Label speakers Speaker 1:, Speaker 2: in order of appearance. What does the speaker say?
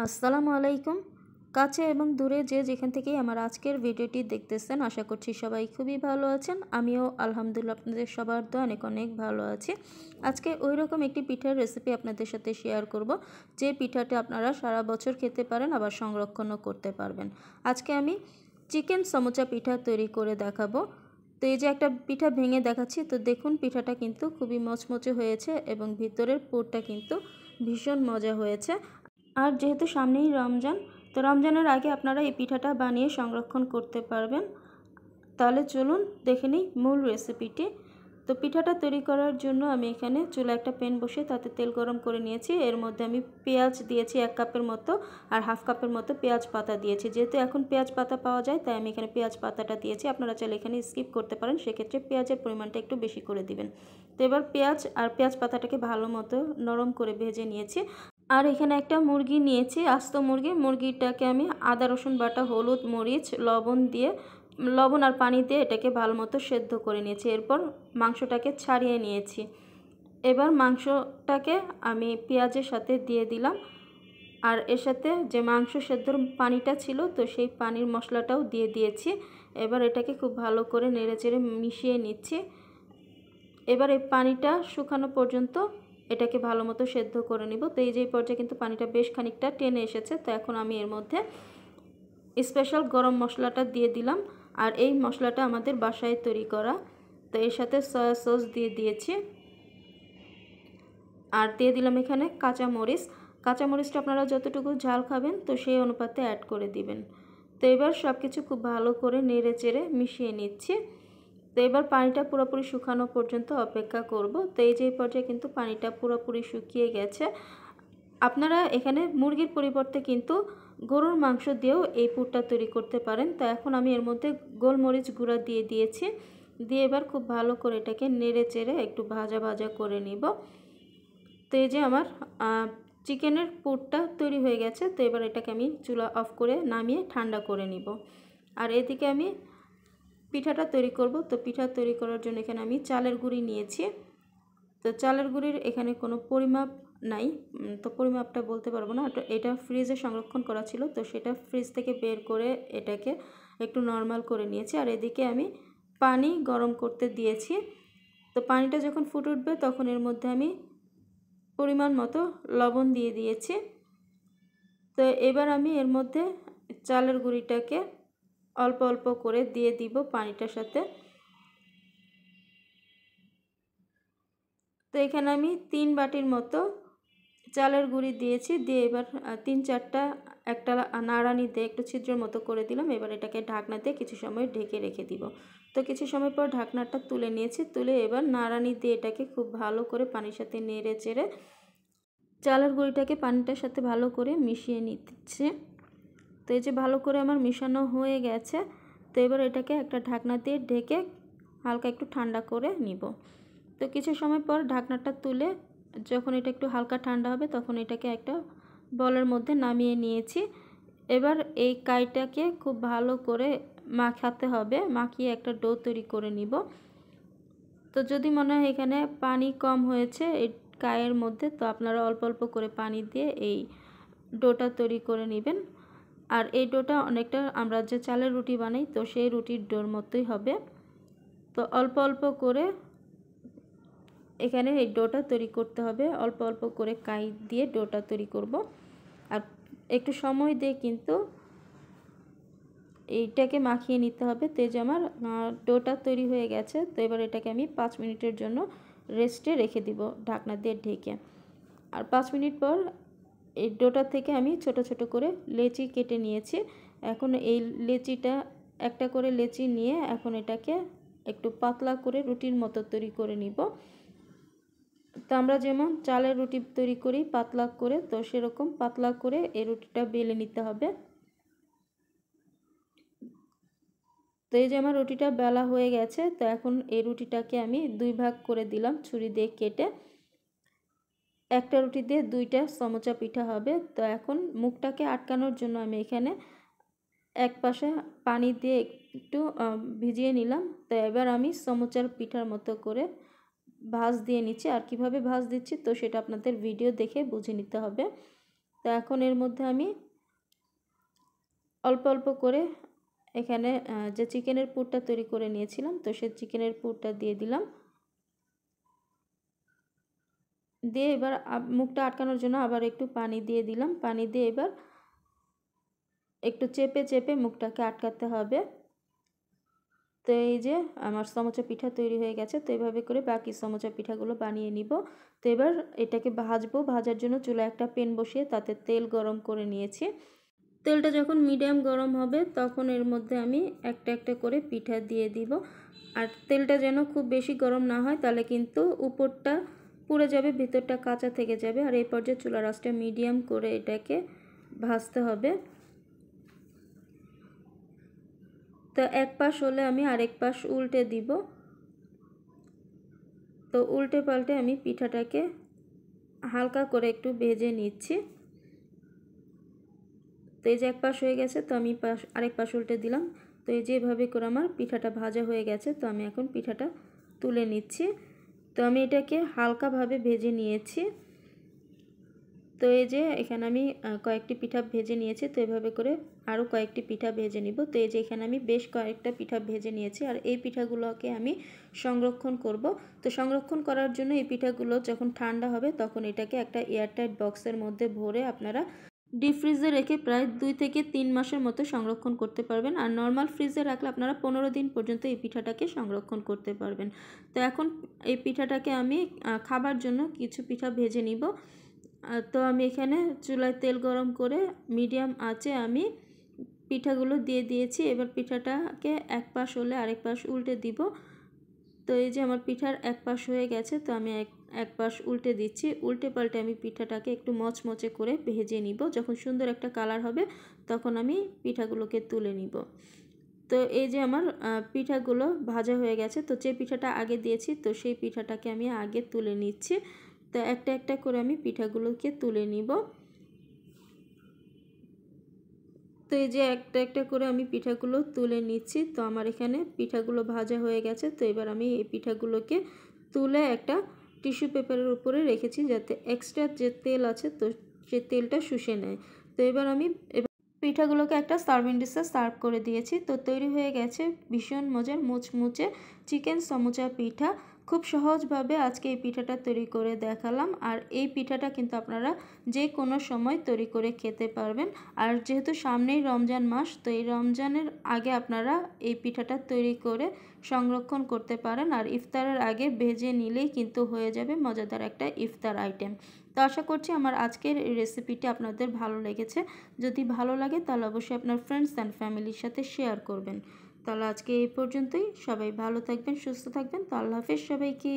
Speaker 1: আসসালামু আলাইকুম। কাছে এবং দূরে যে যেখান থেকেই আমার আজকের ভিডিওটি দেখতেছেন, আশা করছি সবাই খুবই ভালো আছেন। আমিও আলহামদুলিল্লাহ আপনাদের সবার দোয়া অনেক অনেক ভালো আছি। আজকে ওই রকম একটি পিঠার রেসিপি আপনাদের সাথে শেয়ার করব, যে পিঠাটা আপনারা সারা বছর খেতে পারেন, আবার সংরক্ষণও করতে পারবেন। আজকে আমি চিকেন সমোচা পিঠা তৈরি করে দেখাবো। তো এই যে একটা পিঠা ভেঙে দেখাচ্ছি, তো দেখুন পিঠাটা কিন্তু খুবই মচমচে হয়েছে এবং ভিতরের পুরটা কিন্তু ভীষণ মজা হয়েছে। আর যেহেতু সামনেই রমজান, তো রমজানের আগে আপনারা এই পিঠাটা বানিয়ে সংরক্ষণ করতে পারবেন। তাহলে চলুন দেখে নিই মূল রেসিপিটি। তো পিঠাটা তৈরি করার জন্য আমি এখানে চুলা একটা প্যান বসে তাতে তেল গরম করে নিয়েছি। এর মধ্যে আমি পেঁয়াজ দিয়েছি 1 কাপের মতো, আর হাফ কাপের মতো পেঁয়াজ পাতা দিয়েছি। যেহেতু এখন পেঁয়াজ পাতা পাওয়া যায়, তাই আমি এখানে পেঁয়াজ পাতাটা দিয়েছি। আপনারা চাইলে এখানে স্কিপ করতে পারেন, সেক্ষেত্রে পেঁয়াজের পরিমাণটা একটু বেশি করে দিবেন। তো এবার পেঁয়াজ পাতাটাকে ভালো মতো নরম করে ভেজে নিয়েছি। আর এখানে একটা মুরগি নিয়েছি, আস্ত মুরগিটাকে আমি আদা রসুন বাটা, হলুদ, মরিচ, লবণ আর পানি দিয়ে এটাকে ভালো মতো সেদ্ধ করে নিয়েছি। এরপর মাংসটাকে ছাড়িয়ে নিয়েছি। এবার মাংসটাকে আমি পেঁয়াজের সাথে দিয়ে দিলাম, আর এর সাথে যে মাংস সেদ্ধর পানিটা ছিল, তো সেই পানির মশলাটাও দিয়ে দিয়েছি। এবার এটাকে খুব ভালো করে নেড়েচেড়ে মিশিয়ে নিচ্ছি। এবার এই পানিটা শুকানো পর্যন্ত এটাকে ভালো মতো সেদ্ধ করে নিব। তো এই যে পর্যায়ে কিন্তু পানিটা বেশ খানিকটা টেনে এসেছে। তো এখন আমি এর মধ্যে স্পেশাল গরম মশলাটা দিয়ে দিলাম, আর এই মশলাটা আমাদের বাসায় তৈরি করা। তো এর সাথে সয়া সস দিয়ে দিয়েছি, আর দিয়ে দিলাম এখানে কাঁচামরিচটা আপনারা যতটুকু ঝাল খাবেন তো সেই অনুপাতে অ্যাড করে দিবেন। তো এবার সব কিছু খুব ভালো করে নেড়ে চেড়ে মিশিয়ে নিচ্ছি। তো এবার পানিটা পুরোপুরি শুকানো পর্যন্ত অপেক্ষা করব। তো এই যে পর্যায়ে কিন্তু পানিটা পুরোপুরি শুকিয়ে গেছে। আপনারা এখানে মুরগির পরিবর্তে কিন্তু গরুর মাংস দিয়েও এই পুরটা তৈরি করতে পারেন। তো এখন আমি এর মধ্যে গোলমরিচ গুঁড়া দিয়ে দিয়েছি। দিয়ে এবার খুব ভালো করে এটাকে নেড়ে চেড়ে একটু ভাজা ভাজা করে নিব। তো এই যে আমার চিকেনের পুরটা তৈরি হয়ে গেছে। তো এবার এটাকে আমি চুলা অফ করে নামিয়ে ঠান্ডা করে নিব। আর এদিকে আমি পিঠাটা তৈরি করব। তো পিঠা তৈরি করার জন্য এখানে আমি চালের গুঁড়ি নিয়েছি। তো চালের গুঁড়ির এখানে কোনো পরিমাপ নাই, তো পরিমাপটা বলতে পারবো না। এটা ফ্রিজে সংরক্ষণ করা ছিল, তো সেটা ফ্রিজ থেকে বের করে এটাকে একটু নর্মাল করে নিয়েছি। আর এদিকে আমি পানি গরম করতে দিয়েছি। তো পানিটা যখন ফুটে উঠবে তখন এর মধ্যে আমি পরিমাণ মতো লবণ দিয়ে দিয়েছি। তো এবার আমি এর মধ্যে চালের গুঁড়িটাকে অল্প অল্প করে দিয়ে দিব পানিটার সাথে। তো এখানে আমি 3 বাটির মতো চালের গুঁড়ি দিয়েছি। দিয়ে এবার 3-4টা একটা নাড়ানি দিয়ে একটু ছিদ্রের মতো করে দিলাম। এবার এটাকে ঢাকনা দিয়ে কিছু সময় ঢেকে রেখে দিব। তো কিছু সময় পর ঢাকনাটা তুলে নিয়েছি। তুলে এবার নাড়ানি দিয়ে এটাকে খুব ভালো করে পানির সাথে নেড়ে চেড়ে চালের গুঁড়িটাকে পানিটার সাথে ভালো করে মিশিয়ে নিচ্ছে। তো এই যে ভালো করে আমার মিশানো হয়ে গেছে। তো এবার এটাকে একটা ঢাকনা দিয়ে ঢেকে হালকা একটু ঠান্ডা করে নিব। তো কিছু সময় পর ঢাকনাটা তুলে যখন এটা একটু হালকা ঠান্ডা হবে তখন এটাকে একটা বলের মধ্যে নামিয়ে নিয়েছি। এবার এই কাইটাকে খুব ভালো করে মাখাতে হবে, মাখিয়ে একটা ডো তৈরি করে নিব। তো যদি মনে হয় এখানে পানি কম হয়েছে এই কায়ের মধ্যে, তো আপনারা অল্প অল্প করে পানি দিয়ে এই ডোটা তৈরি করে নেবেন। আর এই ডোটা অনেকটা আমরা যে চালের রুটি বানাই, তো সেই রুটির ডোর মতোই হবে। তো অল্প অল্প করে এখানে এই ডোটা তৈরি করতে হবে, অল্প অল্প করে কাই দিয়ে ডোটা তৈরি করব। আর একটু সময় দিয়ে কিন্তু এইটাকে মাখিয়ে নিতে হবে। তো এই যে আমার ডোটা তৈরি হয়ে গেছে। তো এবার এটাকে আমি 5 মিনিটের জন্য রেস্টে রেখে দিব ঢাকনা দিয়ে ঢেকে। আর 5 মিনিট পর এই ডোটা থেকে আমি ছোট ছোট করে লেচি কেটে নিয়েছি। এখন এই লেচিটা একটা করে লেচি নিয়ে এখন এটাকে একটু পাতলা করে রুটির মতো তৈরি করে নিব। তো আমরা যেমন চালের রুটি তৈরি করি পাতলা করে, তো সেরকম পাতলা করে এই রুটিটা বেলে নিতে হবে। তো এই যে আমার রুটিটা বেলা হয়ে গেছে। তো এখন এই রুটিটাকে আমি 2 ভাগ করে দিলাম ছুরি দিয়ে কেটে। একটা রুটি দিয়ে 2টা সমোচা পিঠা হবে। তো এখন মুখটাকে আটকানোর জন্য আমি এখানে এক পাশে পানি দিয়ে একটু ভিজিয়ে নিলাম। তো এবার আমি সমোচার পিঠার মতো করে ভাঁজ দিয়ে নিচ্ছি। আর কিভাবে ভাঁজ দিচ্ছি তো সেটা আপনাদের ভিডিও দেখে বুঝে নিতে হবে। তো এখন এর মধ্যে আমি অল্প অল্প করে এখানে যে চিকেনের পুরটা তৈরি করে নিয়েছিলাম, তো সেই চিকেনের পুরটা দিয়ে দিলাম। দিয়ে এবার মুখটা আটকানোর জন্য আবার একটু পানি দিয়ে দিলাম। পানি দিয়ে এবার একটু চেপে চেপে মুখটাকে আটকাতে হবে। তো এই যে আমার সমোচা পিঠা তৈরি হয়ে গেছে। তো এইভাবে করে বাকি সমোচা পিঠাগুলো বানিয়ে নিব। তো এবার এটাকে ভাজবো। ভাজার জন্য চুলায় একটা প্যান বসিয়ে তাতে তেল গরম করে নিয়েছি। তেলটা যখন মিডিয়াম গরম হবে তখন এর মধ্যে আমি একটা একটা করে পিঠা দিয়ে দিব। আর তেলটা যেন খুব বেশি গরম না হয়, তাহলে কিন্তু উপরটা পুড়ে যাবে, ভিতরটা কাঁচা থেকে যাবে। আর এই পর্যায়ে চুলার আঁচটা মিডিয়াম করে এটাকে ভাজতে হবে। তো এক পাশ হলে আমি আরেক পাশ উল্টে দিব। তো উল্টে পাল্টে আমি পিঠাটাকে হালকা করে একটু ভেজে নিচ্ছি। তো এই যে এক পাশ হয়ে গেছে, তো আমি আরেক পাশ উল্টে দিলাম। তো এই যেভাবে করে আমার পিঠাটা ভাজা হয়ে গেছে, তো আমি এখন পিঠাটা তুলে নিচ্ছি। তো আমি এটাকে হালকাভাবে ভেজে নিয়েছি। তো এই যে এখানে আমি কয়েকটি পিঠা ভেজে নিয়েছি। তো এভাবে করে আরও কয়েকটি পিঠা ভেজে নিব। তো এই যে এখানে আমি বেশ কয়েকটা পিঠা ভেজে নিয়েছি। আর এই পিঠাগুলোকে আমি সংরক্ষণ করব। তো সংরক্ষণ করার জন্য এই পিঠাগুলো যখন ঠান্ডা হবে তখন এটাকে একটা এয়ারটাইট বক্সের মধ্যে ভরে আপনারা ডিপ ফ্রিজে রেখে প্রায় 2 থেকে 3 মাসের মতো সংরক্ষণ করতে পারবেন। আর নর্মাল ফ্রিজে রাখলে আপনারা 15 দিন পর্যন্ত এই পিঠাটাকে সংরক্ষণ করতে পারবেন। তো এখন এই পিঠাটাকে আমি খাবার জন্য কিছু পিঠা ভেজে নিব। তো আমি এখানে চুলায় তেল গরম করে মিডিয়াম আঁচে আমি পিঠাগুলো দিয়ে দিয়েছি। এবার পিঠাটাকে এক পাশ হলে আরেক পাশ উল্টে দিব। তো এই যে আমার পিঠার এক পাশ হয়ে গেছে, তো আমি এক পাশ উল্টে দিচ্ছি। উল্টে পাল্টে আমি পিঠাটাকে একটু মচমচে করে ভেজে নিব। যখন সুন্দর একটা কালার হবে তখন আমি পিঠাগুলোকে তুলে নিব। তো এই যে আমার পিঠাগুলো ভাজা হয়ে গেছে। তো যে পিঠাটা আগে দিয়েছি তো সেই পিঠাটাকে আমি আগে তুলে নিচ্ছি। তো একটা একটা করে আমি পিঠাগুলোকে তুলে নিব। তো এই যে একটা একটা করে আমি পিঠাগুলো তুলে নিচ্ছি। তো আমার এখানে পিঠাগুলো ভাজা হয়ে গেছে। তো এবার আমি এই পিঠাগুলোকে তুলে একটা টিস্যু পেপারের উপরে রেখেছি, যাতে এক্সট্রা যে তেল আছে তো সে তেলটা শুষে নেয়। তো এবার আমি পিঠাগুলোকে একটা সার্ভিং ডিশে সার্ভ করে দিয়েছি। তো তৈরি হয়ে গেছে ভীষণ মজার মুচমুচে চিকেন সমোচা পিঠা। খুব সহজভাবে আজকে এই পিঠাটা তৈরি করে দেখালাম। আর এই পিঠাটা কিন্তু আপনারা যে কোনো সময় তৈরি করে খেতে পারবেন। আর যেহেতু সামনেই রমজান মাস, তো এই রমজানের আগে আপনারা এই পিঠাটা তৈরি করে সংরক্ষণ করতে পারেন। আর ইফতারের আগে ভেজে নিলেই কিন্তু হয়ে যাবে মজাদার একটা ইফতার আইটেম। তো আশা করছি আমার আজকের এই রেসিপিটি আপনাদের ভালো লেগেছে। যদি ভালো লাগে তাহলে অবশ্যই আপনার ফ্রেন্ডস অ্যান্ড ফ্যামিলির সাথে শেয়ার করবেন। তাহলে আজকে এই পর্যন্তই। সবাই ভালো থাকবেন, সুস্থ থাকবেন। তো আল্লাহ হাফেজ সবাইকে।